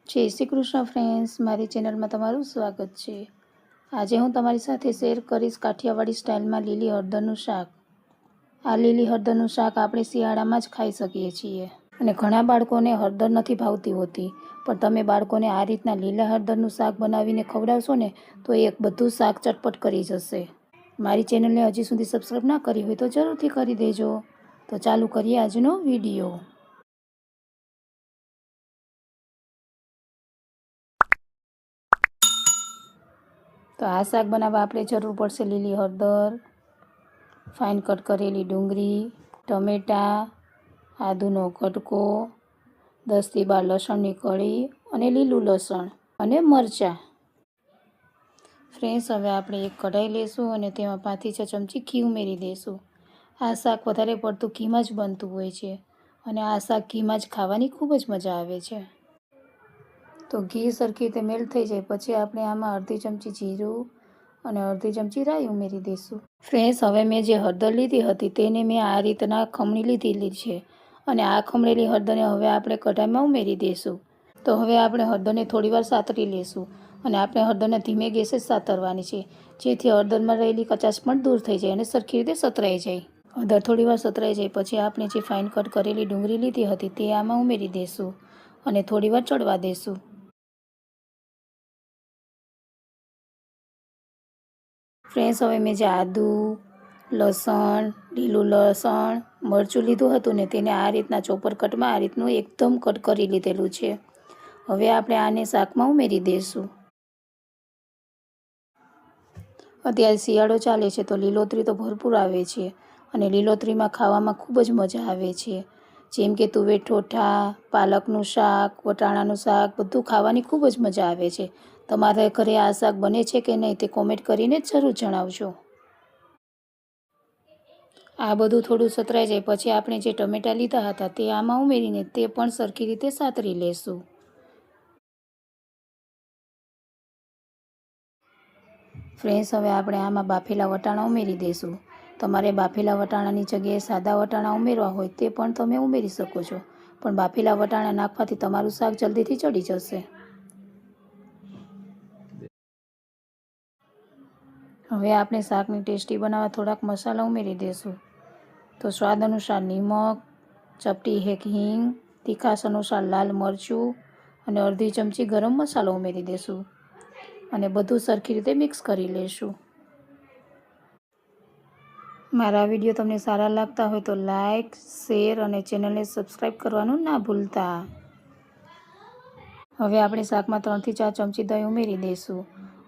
જય શ્રી કૃષ્ણ ફ્રેન્ડ્સ, મારી ચેનલમાં તમારું સ્વાગત છે। આજે હું તમારી સાથે શેર કરીશ કાઠિયાવાડી સ્ટાઇલમાં લીલી હળદરનું શાક। આ લીલી હળદરનું શાક આપણે શિયાળામાં જ ખાઈ શકીએ છીએ અને ઘણા બાળકોને હળદર નથી ભાવતી હોતી, પણ તમે બાળકોને આ રીતના લીલા હળદરનું શાક બનાવીને ખવડાવશો ને તો એ બધું શાક ચટપટ કરી જશે। મારી ચેનલને હજી સુધી સબસ્ક્રાઈબ ના કરી હોય તો જરૂરથી કરી દેજો। તો ચાલુ કરીએ આજનો વિડીયો। તો આ શાક બનાવવા આપણે જરૂર પડશે લીલી હળદર, ફાઇન કટ કરેલી ડુંગળી, ટમેટાં, આદુનો કટકો, 10 થી 12 લસણની કળી અને લીલું લસણ અને મરચાં। ફ્રેન્ડ્સ, હવે આપણે એક કઢાઈ લેશું અને તેમાં 5 થી 6 ચમચી ઘી ઉમેરી દઈશું। આ શાક વધારે પડતું ઘીમાં જ બનતું હોય છે અને આ શાક ઘીમાં જ ખાવાની ખૂબ જ મજા આવે છે। તો ઘી સરખી રીતે મેલ્ટ થઈ જાય પછી આપણે આમાં અડધી ચમચી જીરું અને અડધી ચમચી રાઈ ઉમેરી દઈશું। ફ્રેન્ડ્સ, હવે મેં જે હળદર લીધી હતી તેને મેં આ રીતના ખમણી લીધેલી છે અને આ ખમણેલી હળદરને હવે આપણે કઢાઈમાં ઉમેરી દઈશું। તો હવે આપણે હળદરને થોડીવાર સાતરી લઈશું અને આપણે હળદરને ધીમે ગેસે જ સાતરવાની છે, જેથી હળદરમાં રહેલી કચાશ પણ દૂર થઈ જાય અને સરખી રીતે સતરાઈ જાય। હળદર થોડીવાર સતરાઈ જાય પછી આપણે જે ફાઇન કટ કરેલી ડુંગળી લીધી હતી તે આમાં ઉમેરી દઈશું અને થોડીવાર ચડવા દઈશું। ફ્રેન્ડ્સ, હવે મેં જે આદુ, લસણ, લીલું લસણ, મરચું લીધું હતું ને તેને આ રીતના ચોપર કટમાં આ રીતનું એકદમ કટ કરી લીધેલું છે। હવે આપણે આને શાકમાં ઉમેરી દઈશું। અત્યારે શિયાળો ચાલે છે તો લીલોતરી તો ભરપૂર આવે છે અને લીલોતરીમાં ખાવામાં ખૂબ જ મજા આવે છે, જેમ કે તુવેર ઠોઠા, પાલકનું શાક, વટાણાનું શાક બધું ખાવાની ખૂબ જ મજા આવે છે। તમારા ઘરે આ શાક બને છે કે નહીં તે કોમેન્ટ કરીને જરૂર જણાવજો। આ બધું થોડું સતરાઈ જાય પછી આપણે જે ટમેટાં લીધા હતા તે આમાં ઉમેરીને તે પણ સરખી રીતે સાતરી લેશું। ફ્રેન્ડ્સ, હવે આપણે આમાં બાફેલા વટાણા ઉમેરી દઈશું। તમારે બાફેલા વટાણાની જગ્યાએ સાદા વટાણા ઉમેરવા હોય તે પણ તમે ઉમેરી શકો છો, પણ બાફેલા વટાણા નાખવાથી તમારું શાક જલ્દીથી ચડી જશે। હવે આપણે શાકને ટેસ્ટી બનાવવા થોડાક મસાલા ઉમેરી દઈશું। તો સ્વાદ અનુસાર નિમક, ચપટી હેક હિંગ, તીખાશ અનુસાર લાલ મરચું અને અડધી ચમચી ગરમ મસાલો ઉમેરી દઈશું અને બધું સરખી રીતે મિક્સ કરી લઈશું। મારા વિડીયો તમને સારા લાગતા હોય તો લાઈક, શેર અને ચેનલને સબસ્ક્રાઈબ કરવાનું ના ભૂલતા। હવે આપણે શાકમાં 3 થી 4 ચમચી દહીં ઉમેરી દઈશું।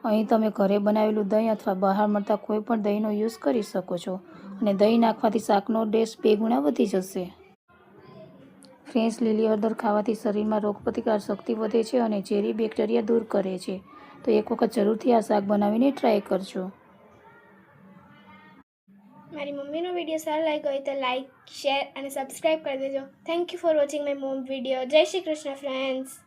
અહીં તમે ઘરે બનાવેલું દહીં અથવા બહાર મળતા કોઈ પણ દહીંનો યુઝ કરી શકો છો અને દહીં નાખવાથી શાકનો ટેસ્ટ 2 ગુણા વધી જશે। ફ્રેન્ડ્સ, લીલી હળદર ખાવાથી શરીરમાં રોગપ્રતિકાર શક્તિ વધે છે અને ઝેરી બેક્ટેરિયા દૂર કરે છે, તો એક વખત જરૂરથી આ શાક બનાવીને ટ્રાય કરજો। મારી મમ્મીનો વિડીયો સારો લાગ્યો હોય તો લાઈક, શેર અને સબસ્ક્રાઈબ કરી દેજો। Thank you for watching my mom video. જય શ્રી કૃષ્ણ ફ્રેન્ડ્સ।